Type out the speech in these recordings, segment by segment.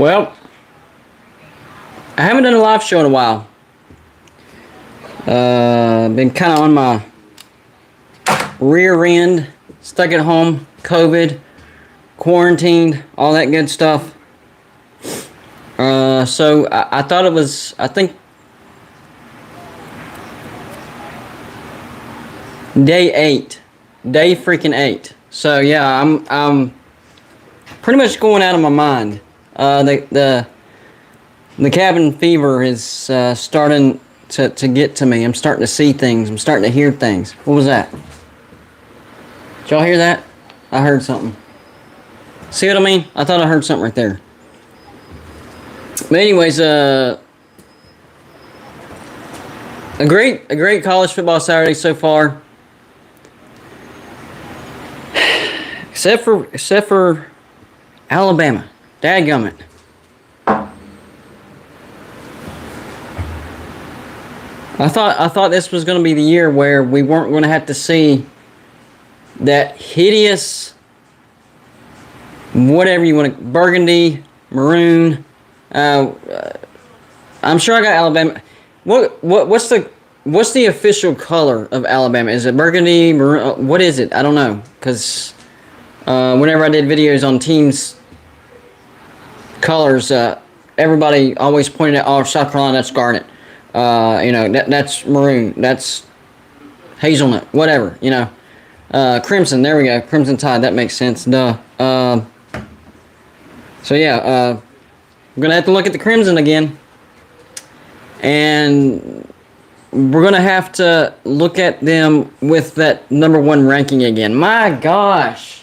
Well, I haven't done a live show in a while. Been kind of on my rear end, stuck at home, COVID, quarantined, all that good stuff. So I thought it was, I think, day freaking 8. So yeah, I'm pretty much going out of my mind. The cabin fever is starting to get to me. I'm starting to see things. I'm starting to hear things. What was that? Did y'all hear that? I heard something. See what I mean? I thought I heard something right there. But anyways, a great college football Saturday so far. Except for Alabama. Dadgummit. I thought this was going to be the year where we weren't going to have to see that hideous, whatever you want to, burgundy, maroon. I'm sure I got Alabama. What's the official color of Alabama? Is it burgundy, maroon? What is it? I don't know, because whenever I did videos on teams' colors, everybody always pointed out, oh, South Carolina, that's scarlet. That's maroon, that's hazelnut, whatever, crimson, there we go, crimson tide, that makes sense, duh. So yeah, we're gonna have to look at the crimson again, and we're gonna have to look at them with that #1 ranking again. My gosh.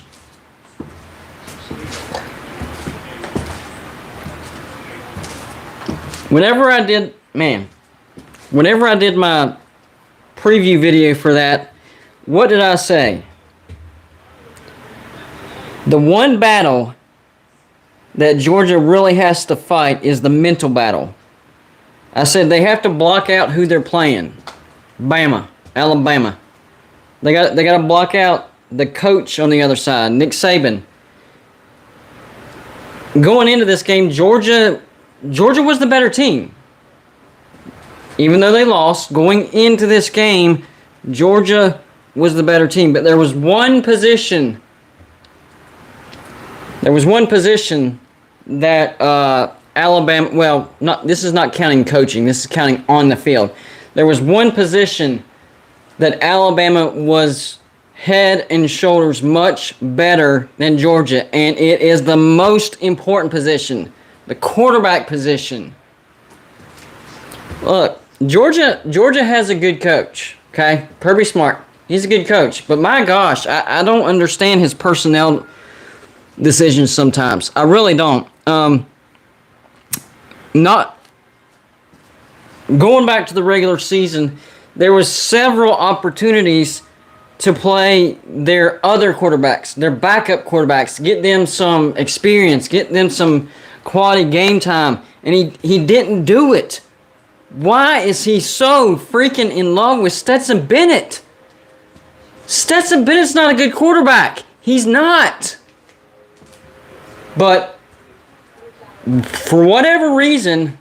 Whenever I did my preview video for that, what did I say? The one battle that Georgia really has to fight is the mental battle. I said they have to block out who they're playing. Alabama. They got to block out the coach on the other side, Nick Saban. Going into this game, Georgia was the better team. Even though they lost, going into this game, Georgia was the better team. But there was one position that Alabama, well, this is not counting coaching, this is counting on the field. There was one position that Alabama was head and shoulders much better than Georgia, and it is the most important position, the quarterback position. Look, Georgia has a good coach, okay? Kirby Smart, he's a good coach, but my gosh, I don't understand his personnel decisions sometimes. I really don't. Not going back to the regular season, there was several opportunities to play their other quarterbacks, their backup quarterbacks, get them some experience, get them some quality game time, and he didn't do it. Why is he so freaking in love with Stetson Bennett? Stetson Bennett's not a good quarterback. He's not. But for whatever reason,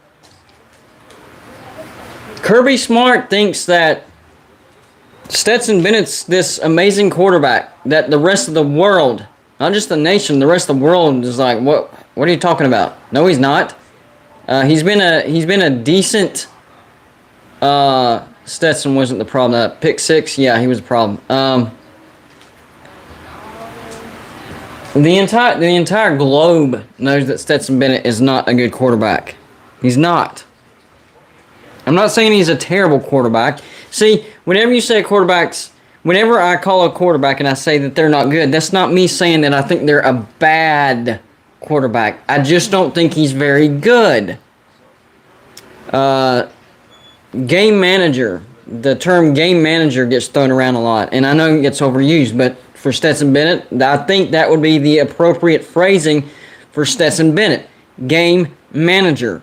Kirby Smart thinks that Stetson Bennett's this amazing quarterback that the rest of the world, not just the nation, the rest of the world is like, what are you talking about? No, he's not. He's been a decent. Stetson wasn't the problem. Pick 6, yeah, he was a problem. The entire globe knows that Stetson Bennett is not a good quarterback. He's not. I'm not saying he's a terrible quarterback. See, whenever you say whenever I call a quarterback and I say that they're not good, that's not me saying that I think they're a bad quarterback. I just don't think he's very good. Game manager. The term game manager gets thrown around a lot, and I know it gets overused, but for Stetson Bennett, I think that would be the appropriate phrasing for Stetson Bennett. Game manager.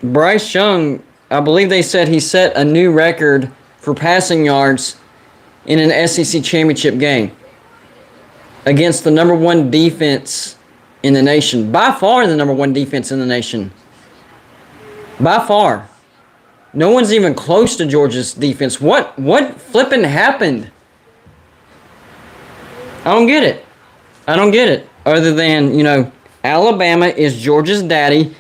Bryce Young, I believe they said he set a new record for passing yards in an SEC championship game. against the number one defense in the nation. By far the number one defense in the nation. By far. No one's even close to Georgia's defense. What flipping happened? I don't get it. I don't get it. Other than, you know, Alabama is Georgia's daddy,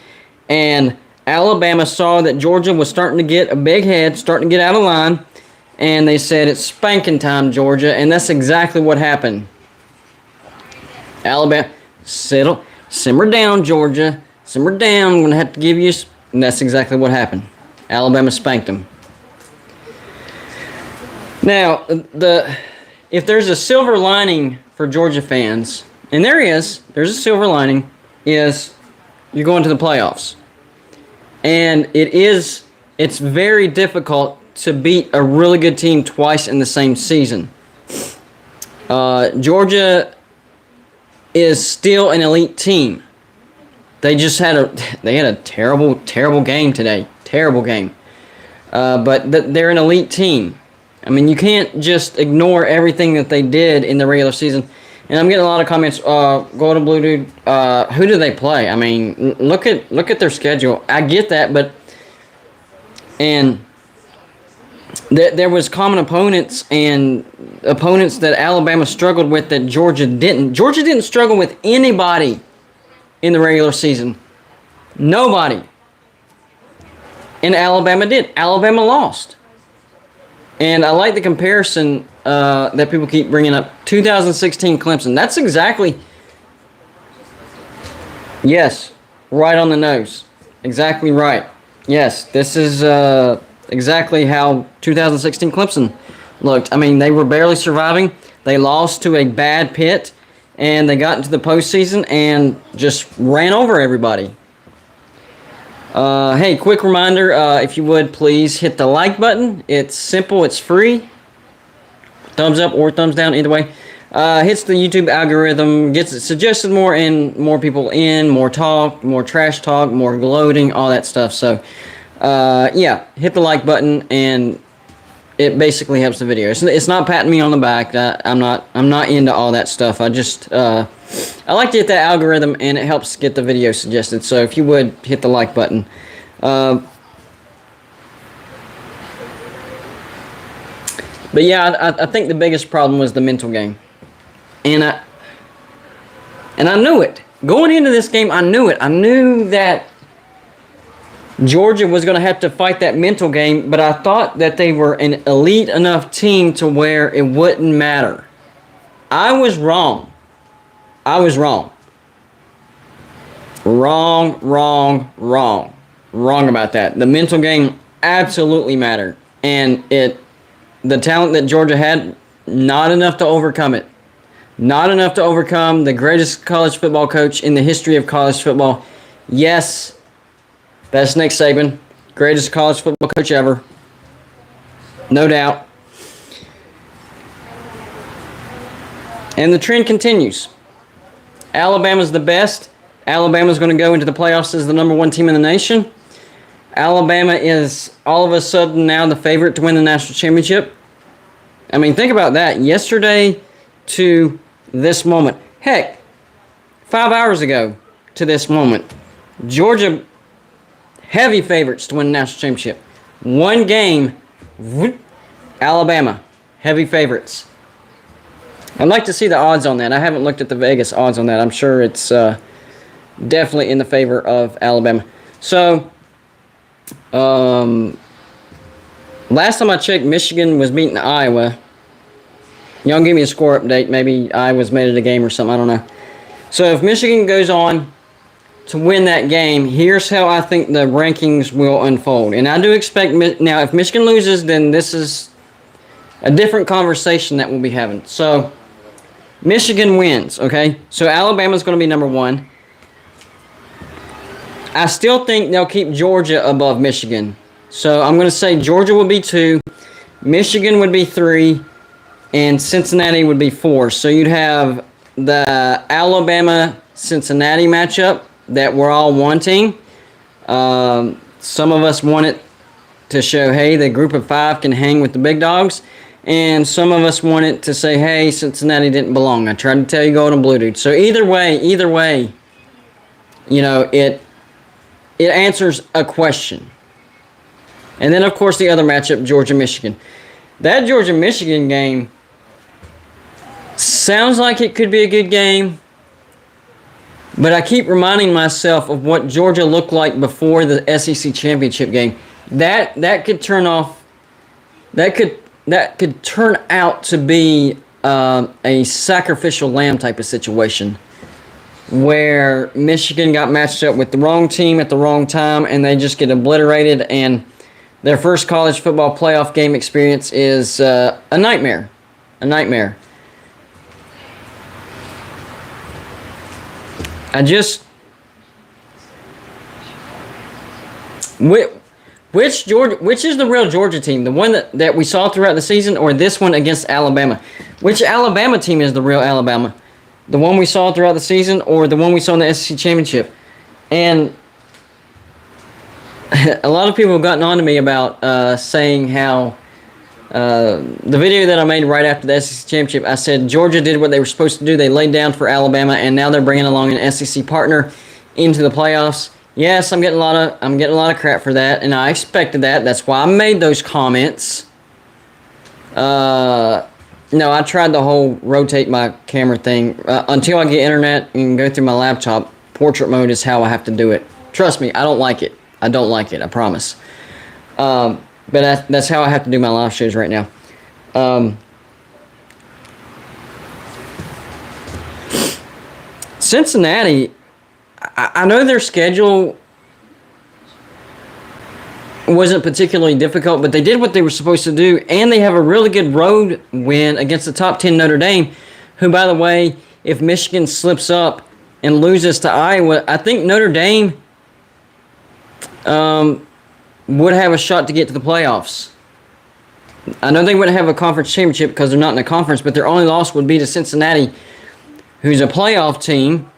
and Alabama saw that Georgia was starting to get a big head, starting to get out of line, and they said, it's spanking time, Georgia, and that's exactly what happened. Alabama, simmer down, Georgia, simmer down, I'm going to have to give you, and that's exactly what happened. Alabama spanked them. Now, if there's a silver lining for Georgia fans, and there's a silver lining, is you're going to the playoffs. And it's very difficult to beat a really good team twice in the same season. Georgia is still an elite team. They just had a terrible game today. Terrible game. But they're an elite team. I mean, you can't just ignore everything that they did in the regular season. And I'm getting a lot of comments. Golden Blue Dude, who do they play? I mean, look at their schedule. I get that, but there was common opponents and opponents that Alabama struggled with that Georgia didn't. Georgia didn't struggle with anybody in the regular season. Nobody. And Alabama did. Alabama lost. And I like the comparison that people keep bringing up. 2016 Clemson. That's exactly, yes, right on the nose. Exactly right. Yes, this is exactly how 2016 Clemson looked. I mean, they were barely surviving. They lost to a bad Pitt, and they got into the postseason and just ran over everybody. Hey, quick reminder, if you would, please hit the like button. It's simple, it's free. Thumbs up or thumbs down, either way. Hits the YouTube algorithm, gets it suggested more, and more people in, more talk, more trash talk, more gloating, all that stuff. So, yeah, hit the like button, and it basically helps the video. It's not patting me on the back. I'm not into all that stuff. I just I like to hit that algorithm, and it helps get the video suggested. So if you would hit the like button. But yeah, I think the biggest problem was the mental game, and I knew it going into this game. I knew it. I knew that Georgia was going to have to fight that mental game, but I thought that they were an elite enough team to where it wouldn't matter. I was wrong. I was wrong. Wrong about that. The mental game absolutely mattered, and the talent that Georgia had, not enough to overcome it. Not enough to overcome the greatest college football coach in the history of college football. Yes, that's Nick Saban, greatest college football coach ever. No doubt. And the trend continues. Alabama's the best. Alabama's going to go into the playoffs as the number one team in the nation. Alabama is all of a sudden now the favorite to win the national championship. I mean, think about that. Yesterday to this moment. Heck, 5 hours ago to this moment. Georgia, heavy favorites to win the national championship. One game, Alabama, heavy favorites. I'd like to see the odds on that. I haven't looked at the Vegas odds on that. I'm sure it's definitely in the favor of Alabama. So, last time I checked, Michigan was beating Iowa. Y'all give me a score update. Maybe Iowa's made it a game or something. I don't know. So if Michigan goes on to win that game, here's how I think the rankings will unfold. And I do expect, now if Michigan loses, then this is a different conversation that we'll be having. So Michigan wins, okay? So Alabama's going to be number one. I still think they'll keep Georgia above Michigan. So I'm going to say Georgia will be 2, Michigan would be 3, and Cincinnati would be 4. So you'd have the Alabama-Cincinnati matchup that we're all wanting. Some of us want it to show, hey, the group of 5 can hang with the big dogs. and some of us wanted to say, hey, Cincinnati didn't belong. I tried to tell you Golden Blue Dude. So either way, you know, it answers a question. And then, of course, the other matchup, Georgia-Michigan. That Georgia-Michigan game sounds like it could be a good game, but I keep reminding myself of what Georgia looked like before the SEC championship game. That could turn off. That could turn out to be a sacrificial lamb type of situation, where Michigan got matched up with the wrong team at the wrong time, and they just get obliterated, and their first college football playoff game experience is a nightmare. A nightmare. Which is the real Georgia team? The one that we saw throughout the season, or this one against Alabama? Which Alabama team is the real Alabama? The one we saw throughout the season, or the one we saw in the SEC championship? And a lot of people have gotten on to me about saying how the video that I made right after the SEC championship, I said Georgia did what they were supposed to do. They laid down for Alabama, and now they're bringing along an SEC partner into the playoffs. Yes, I'm getting a lot of crap for that, and I expected that. That's why I made those comments. No, I tried the whole rotate my camera thing until I get internet and go through my laptop. Portrait mode is how I have to do it. Trust me, I don't like it. I don't like it. I promise. But that's how I have to do my live shows right now. Cincinnati, I know their schedule wasn't particularly difficult, but they did what they were supposed to do, and they have a really good road win against the top 10 Notre Dame, who, by the way, if Michigan slips up and loses to Iowa, I think Notre Dame would have a shot to get to the playoffs. I know they wouldn't have a conference championship because they're not in a conference, but their only loss would be to Cincinnati, who's a playoff team.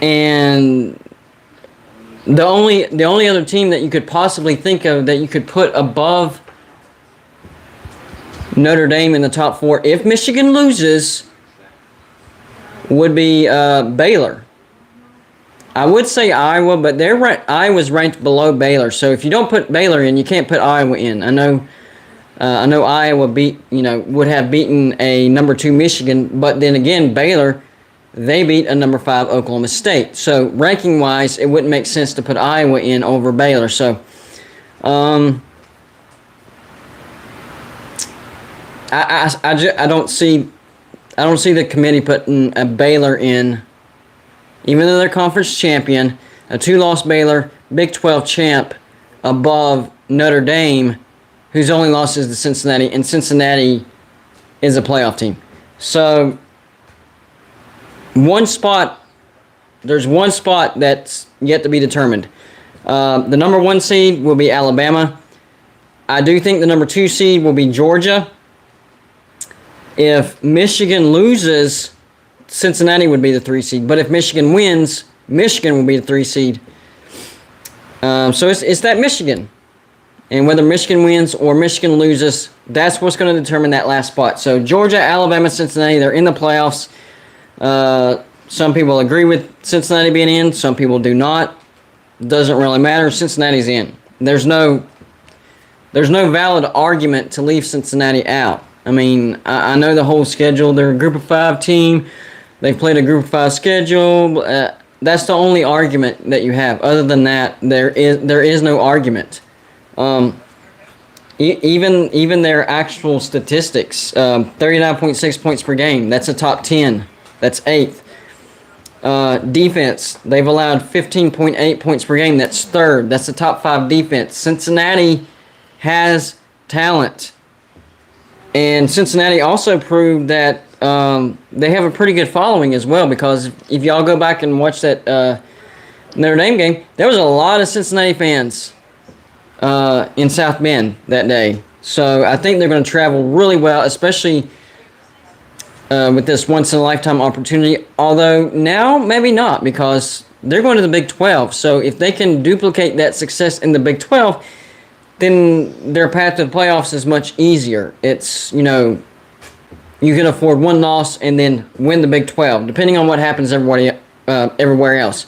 And the only other team that you could possibly think of that you could put above Notre Dame in the top 4, if Michigan loses, would be Baylor. I would say Iowa, but Iowa's ranked below Baylor. So if you don't put Baylor in, you can't put Iowa in. I know Iowa would have beaten a number 2 Michigan, but then again, Baylor, they beat a number 5 Oklahoma State. So ranking wise, it wouldn't make sense to put Iowa in over Baylor. So I don't see the committee putting a Baylor in, even though they're conference champion, a 2-loss Baylor, Big 12 champ, above Notre Dame, whose only loss is to Cincinnati, and Cincinnati is a playoff team. So there's one spot that's yet to be determined. The number 1 seed will be Alabama. I do think the number 2 seed will be Georgia. If Michigan loses, Cincinnati would be the 3 seed. But if Michigan wins, Michigan will be the 3 seed. So it's that Michigan. And whether Michigan wins or Michigan loses, that's what's going to determine that last spot. So Georgia, Alabama, Cincinnati, they're in the playoffs. Some people agree with Cincinnati being in. Some people do not. Doesn't really matter. Cincinnati's in. There's no valid argument to leave Cincinnati out. I mean, I know the whole schedule. They're a Group of 5 team. They've played a Group of 5 schedule. That's the only argument that you have. Other than that, there is no argument. Even their actual statistics, 39.6 points per game. That's a top 10. That's 8th. Defense, they've allowed 15.8 points per game. That's 3rd. That's the top 5 defense. Cincinnati has talent. And Cincinnati also proved that they have a pretty good following as well, because if y'all go back and watch that Notre Dame game, there was a lot of Cincinnati fans in South Bend that day. So I think they're going to travel really well, especially with this once-in-a-lifetime opportunity. Although now, maybe not, because they're going to the Big 12. So if they can duplicate that success in the Big 12, then their path to the playoffs is much easier. It's, you can afford one loss and then win the Big 12, depending on what happens everywhere else.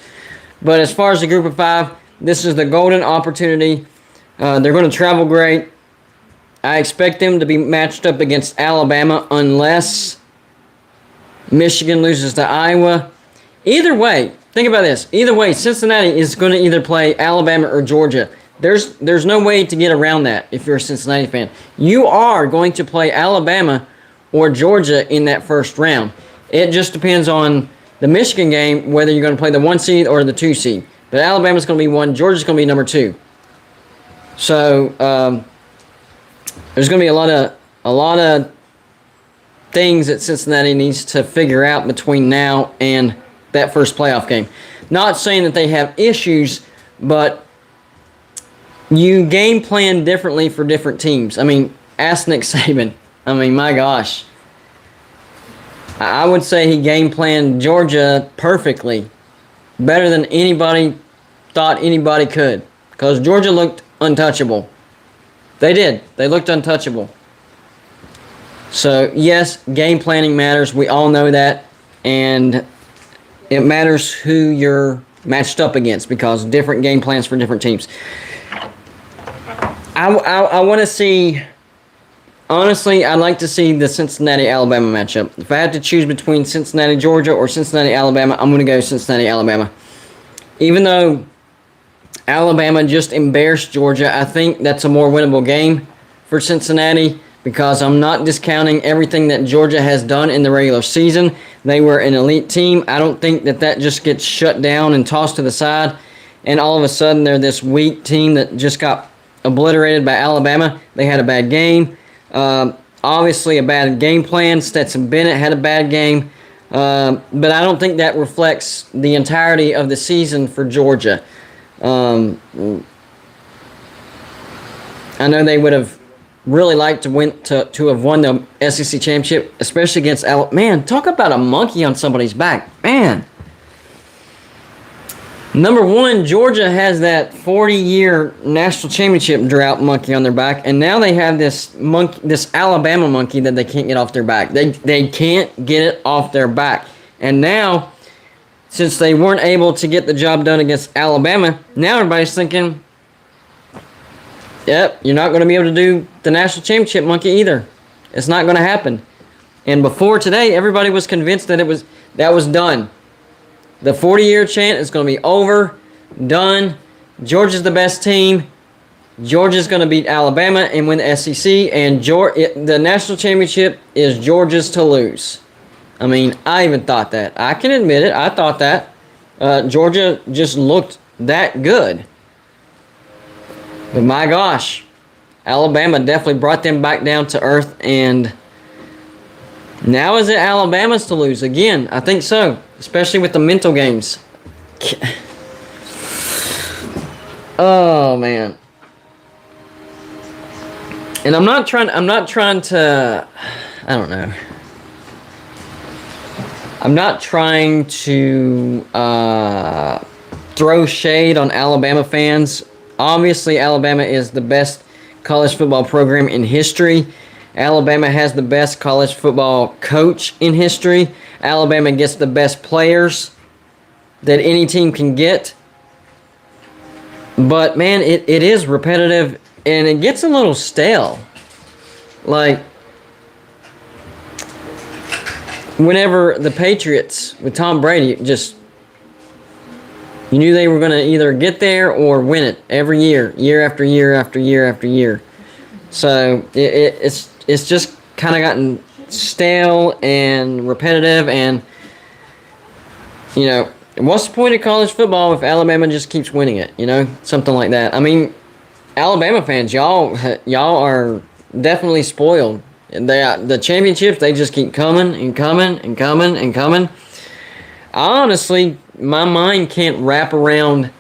But as far as the group of 5, this is the golden opportunity. They're going to travel great. I expect them to be matched up against Alabama unless Michigan loses to Iowa. Either way, think about this. Either way, Cincinnati is going to either play Alabama or Georgia. There's no way to get around that if you're a Cincinnati fan. You are going to play Alabama or Georgia in that first round. It just depends on the Michigan game, whether you're going to play the 1 seed or the 2 seed. But Alabama's going to be 1, Georgia's going to be number 2. So there's going to be a lot of things that Cincinnati needs to figure out between now and that first playoff game. Not saying that they have issues, but you game plan differently for different teams. I mean, ask Nick Saban. I mean, my gosh. I would say he game planned Georgia perfectly. Better than anybody thought anybody could. Because Georgia looked untouchable. They did. They looked untouchable. So, yes, game planning matters. We all know that. And it matters who you're matched up against because different game plans for different teams. I want to see, honestly, I'd like to see the Cincinnati-Alabama matchup. If I had to choose between Cincinnati-Georgia or Cincinnati-Alabama, I'm going to go Cincinnati-Alabama. Even though Alabama just embarrassed Georgia, I think that's a more winnable game for Cincinnati because I'm not discounting everything that Georgia has done in the regular season. They were an elite team. I don't think that just gets shut down and tossed to the side, and all of a sudden they're this weak team that just got obliterated by Alabama. They had a bad game. Obviously a bad game plan. Stetson Bennett had a bad game. But I don't think that reflects the entirety of the season for Georgia. I know they would have really liked to have won the SEC championship, especially against Alabama. Man, talk about a monkey on somebody's back. Man. Number 1, Georgia has that 40-year national championship drought monkey on their back, and now they have this Alabama monkey that they can't get off their back. They can't get it off their back. And now, since they weren't able to get the job done against Alabama, now everybody's thinking, yep, you're not going to be able to do the national championship monkey either. It's not going to happen. And before today, everybody was convinced that that was done. The 40-year chant is going to be over, done. Georgia's the best team. Georgia's going to beat Alabama and win the SEC. And the national championship is Georgia's to lose. I mean, I even thought that. I can admit it. I thought that. Georgia just looked that good. But my gosh, Alabama definitely brought them back down to earth. And now is it Alabama's to lose? Again, I think so. Especially with the mental games. Oh, man. And I'm not trying to, I don't know. I'm not trying to throw shade on Alabama fans. Obviously, Alabama is the best college football program in history. Alabama has the best college football coach in history. Alabama gets the best players that any team can get. But, man, it is repetitive, and it gets a little stale. Like, whenever the Patriots, with Tom Brady, you knew they were going to either get there or win it every year, year after year after year after year. So, it's just kind of gotten stale and repetitive, and what's the point of college football if Alabama just keeps winning it? Something like that. I mean, Alabama fans, y'all are definitely spoiled. The championships, they just keep coming and coming and coming and coming. Honestly, my mind can't wrap around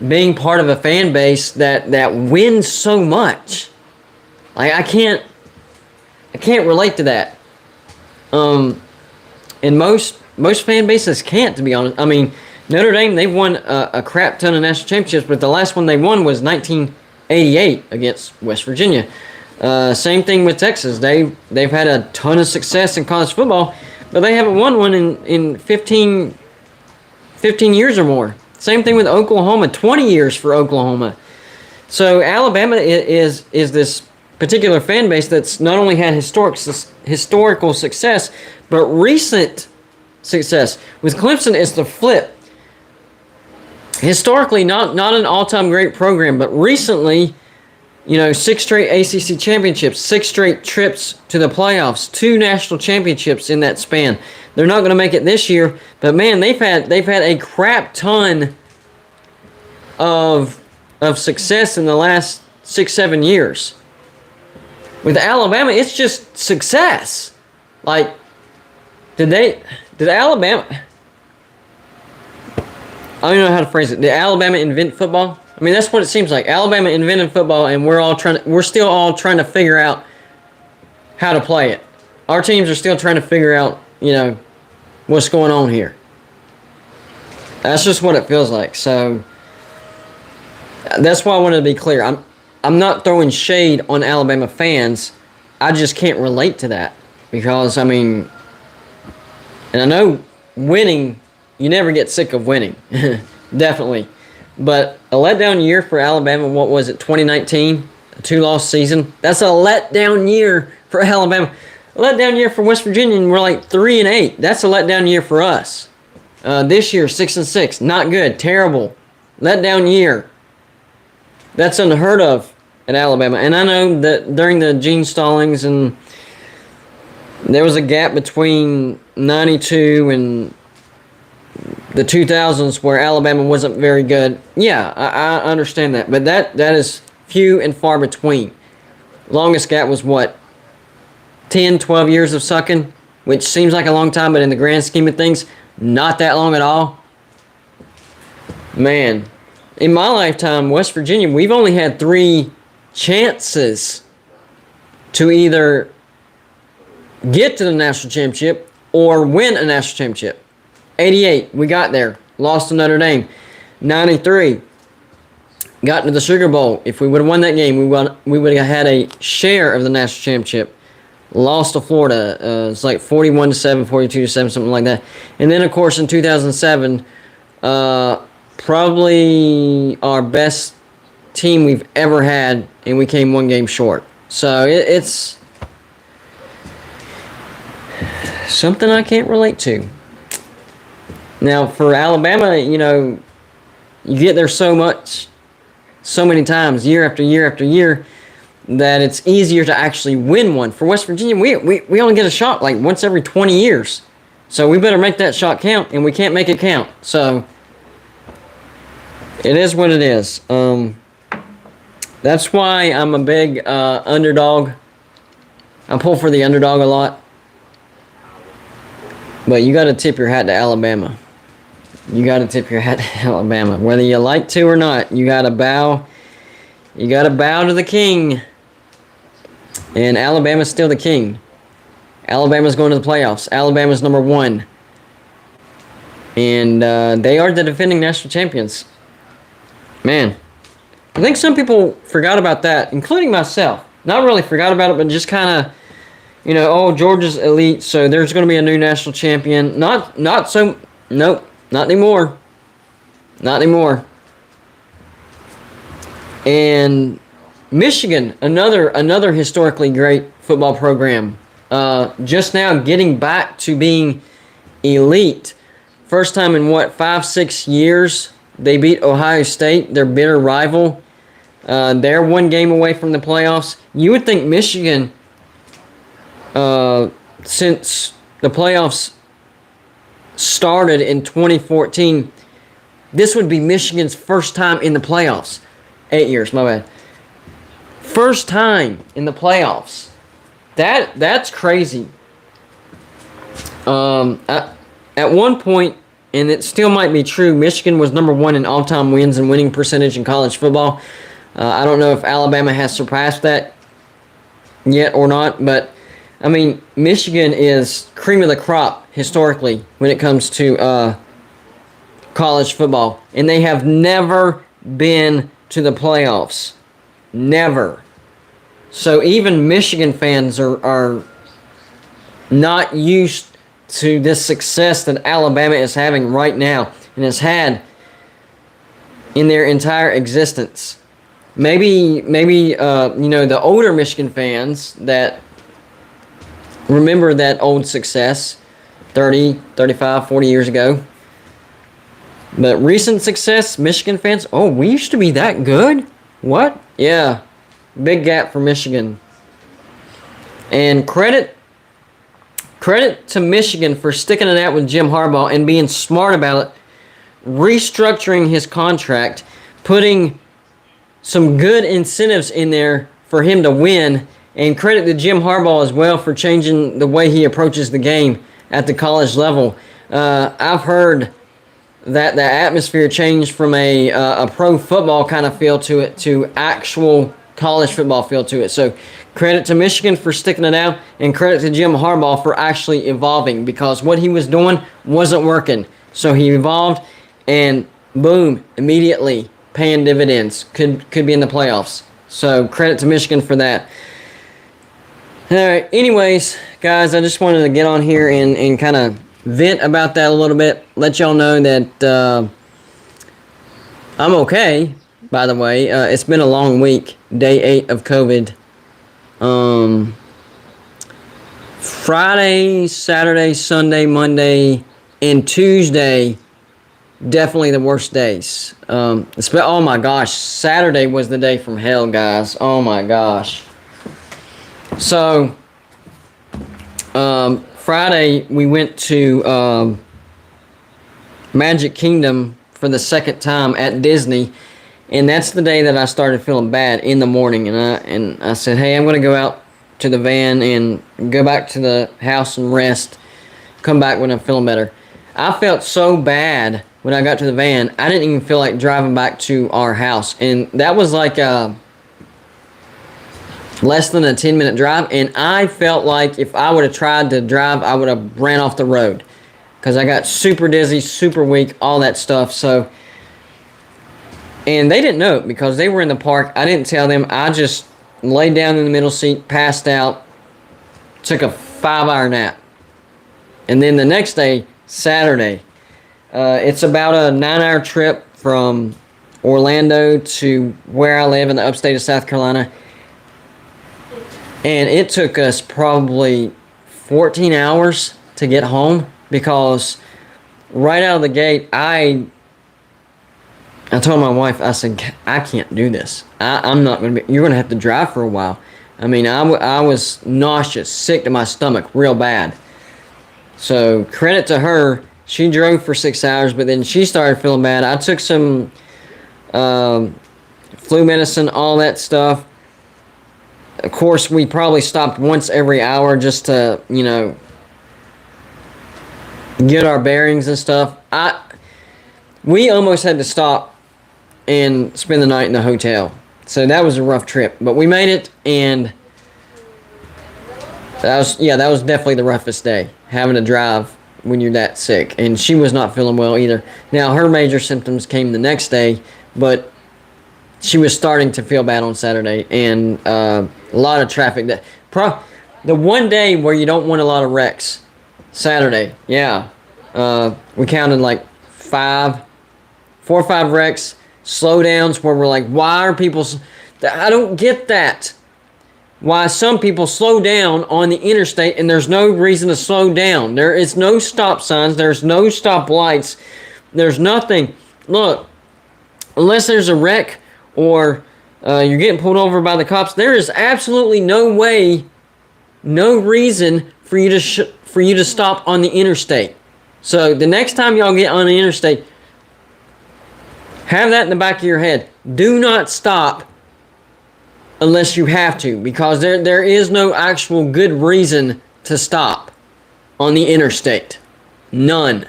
being part of a fan base that wins so much. Like, I can't relate to that. And most fan bases can't, to be honest. I mean, Notre Dame, they've won a crap ton of national championships, but the last one they won was 1988 against West Virginia. Same thing with Texas. They've had a ton of success in college football, but they haven't won one in 15 years or more. Same thing with Oklahoma, 20 years for Oklahoma. So Alabama is this particular fan base that's not only had historical success, but recent success. With Clemson, it's the flip. Historically, not an all-time great program, but recently, 6 straight ACC championships, 6 straight trips to the playoffs, 2 national championships in that span. They're not going to make it this year, but man, they've had a crap ton of success in the last 6-7 years. With Alabama, it's just success. Like, did Alabama? I don't know how to phrase it. Did Alabama invent football? I mean, that's what it seems like. Alabama invented football, and we're still all trying to figure out how to play it. Our teams are still trying to figure out, what's going on here. That's just what it feels like. So that's why I wanted to be clear. I'm not throwing shade on Alabama fans. I just can't relate to that because, and I know winning, you never get sick of winning. Definitely. But a letdown year for Alabama, what was it, 2019? A 2-loss season? That's a letdown year for Alabama. A letdown year for West Virginia, and we're like 3-8. That's a letdown year for us. This year, 6-6. Not good. Terrible. Letdown year. That's unheard of at Alabama. And I know that during the Gene Stallings, and there was a gap between 92 and the 2000s where Alabama wasn't very good. Yeah, I understand that. But that is few and far between. Longest gap was what? 10, 12 years of sucking, which seems like a long time, but in the grand scheme of things, not that long at all. Man, in my lifetime, West Virginia, we've only had 3 chances to either get to the national championship or win a national championship. 88, we got there. Lost to Notre Dame. 93, got into the Sugar Bowl. If we would have won that game, we would have had a share of the national championship. Lost to Florida. It's like 41-7, 42-7, something like that. And then, of course, in 2007, probably our best team we've ever had, and we came 1 game short. So it's something I can't relate to. Now, for Alabama, you get there so many times, year after year after year, that it's easier to actually win one. For West Virginia, we only get a shot like once every 20 years. So we better make that shot count, and we can't make it count. So it is what it is. That's why I'm a big underdog. I pull for the underdog a lot. But you got to tip your hat to Alabama. You got to tip your hat to Alabama. Whether you like to or not, you got to bow. You got to bow to the king. And Alabama's still the king. Alabama's going to the playoffs. Alabama's number 1. And they are the defending national champions. Man, I think some people forgot about that, including myself. Not really forgot about it, but just kind of, Georgia's elite, so there's going to be a new national champion. Nope, not anymore. Not anymore. And Michigan, another historically great football program, just now getting back to being elite. First time in 5-6 years they beat Ohio State, their bitter rival. They're 1 game away from the playoffs. You would think Michigan, since the playoffs started in 2014, this would be Michigan's first time in the playoffs. 8 years, my bad. First time in the playoffs. That's crazy. At one point, and it still might be true, Michigan was number 1 in all-time wins and winning percentage in college football. I don't know if Alabama has surpassed that yet or not, but Michigan is cream of the crop historically when it comes to college football, and they have never been to the playoffs. Never. So even Michigan fans are not used to this success that Alabama is having right now and has had in their entire existence. Maybe you know, the older Michigan fans that remember that old success 30, 35, 40 years ago. But recent success, Michigan fans, oh, we used to be that good? What? Yeah. Big gap for Michigan. And credit to Michigan for sticking it out with Jim Harbaugh and being smart about it, restructuring his contract, putting some good incentives in there for him to win, and credit to Jim Harbaugh as well for changing the way he approaches the game at the college level. I've heard that the atmosphere changed from a pro football kind of feel to it to actual college football feel to it. So credit to Michigan for sticking it out, and credit to Jim Harbaugh for actually evolving, because what he was doing wasn't working. So he evolved, and boom, immediately paying dividends. Could be in the playoffs. So credit to Michigan for that. All right, anyways, guys, I just wanted to get on here and kind of vent about that a little bit. Let y'all know that I'm okay, by the way. It's been a long week. Day 8 of COVID. Friday, Saturday, Sunday, Monday, and Tuesday, definitely the worst days. Oh my gosh, Saturday was the day from hell, guys. Oh my gosh. So, Friday we went to Magic Kingdom for the second time at Disney, and that's the day that I started feeling bad in the morning, and I said, hey, I'm going to go out to the van and go back to the house and rest, come back when I'm feeling better. I felt so bad when I got to the van, I didn't even feel like driving back to our house, and that was like less than a 10-minute drive, and I felt like if I would have tried to drive, I would have ran off the road, because I got super dizzy, super weak, all that stuff. So, and they didn't know it because they were in the park. I didn't tell them. I just laid down in the middle seat, passed out, took a 5-hour nap. And then the next day, Saturday, it's about a 9-hour trip from Orlando to where I live in the upstate of South Carolina. And it took us probably 14 hours to get home, because right out of the gate, I told my wife, I said, I can't do this. I'm not going to be, you're going to have to drive for a while. I mean, I was nauseous, sick to my stomach, real bad. So credit to her. She drove for 6 hours, but then she started feeling bad. I took some flu medicine, all that stuff. Of course, we probably stopped once every hour just to, you know, get our bearings and stuff. We almost had to stop and spend the night in the hotel. So that was a rough trip. But we made it, and that was definitely the roughest day, having to drive when you're that sick. And she was not feeling well either. Now, her major symptoms came the next day, but she was starting to feel bad on Saturday, and a lot of traffic. The one day where you don't want a lot of wrecks, Saturday, yeah. We counted like 4 or 5 wrecks, slowdowns where we're like, why are people... I don't get that. Why some people slow down on the interstate and there's no reason to slow down. There is no stop signs. There's no stop lights. There's nothing. Look, unless there's a wreck or you're getting pulled over by the cops, there is absolutely no way, no reason for you to stop on the interstate. So the next time y'all get on the interstate, have that in the back of your head. Do not stop unless you have to, because there is no actual good reason to stop on the interstate. None.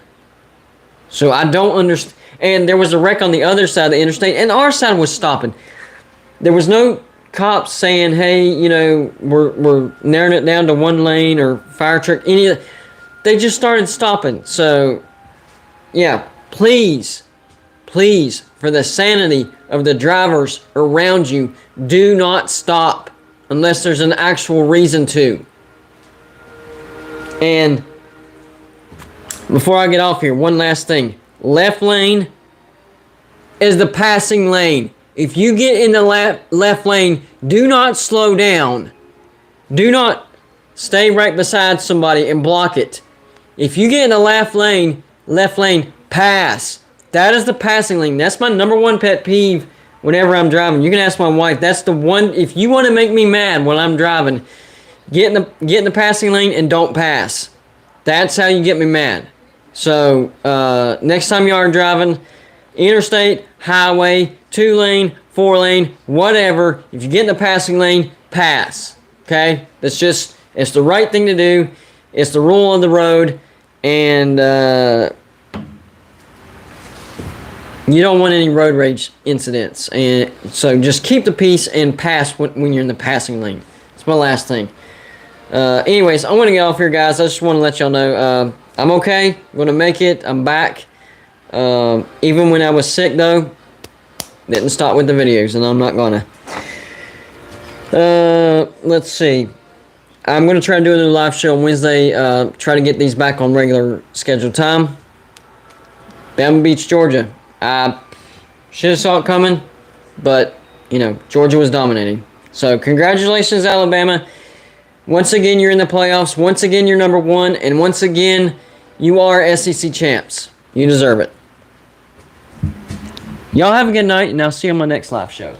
So I don't understand. And there was a wreck on the other side of the interstate, and our side was stopping. There was no cops saying, hey, you know, we're narrowing it down to 1 lane or fire truck, any of that. They just started stopping. So, yeah, please, please, for the sanity of the drivers around you, do not stop unless there's an actual reason to. And before I get off here, one last thing. Left lane is the passing lane. If you get in the left lane, do not slow down. Do not stay right beside somebody and block it. If you get in the left lane, pass. That is the passing lane. That's my number one pet peeve whenever I'm driving. You can ask my wife. That's the one. If you want to make me mad when I'm driving, get in the passing lane and don't pass. That's how you get me mad. So next time you are driving, interstate, highway, 2-lane, 4-lane, whatever, if you get in the passing lane, pass. Okay? It's the right thing to do. It's the rule of the road. And you don't want any road rage incidents. And so just keep the peace and pass when you're in the passing lane. That's my last thing. Anyways, I want to get off here, guys. I just want to let y'all know I'm okay. I'm going to make it. I'm back. Even when I was sick, though, didn't stop with the videos, and I'm not going to. Let's see. I'm going to try to do a new live show on Wednesday. Try to get these back on regular scheduled time. Bama Beach, Georgia. I should have saw it coming, but, you know, Georgia was dominating. So, congratulations, Alabama. Once again, you're in the playoffs. Once again, you're number one. And once again, you are SEC champs. You deserve it. Y'all have a good night, and I'll see you on my next live show.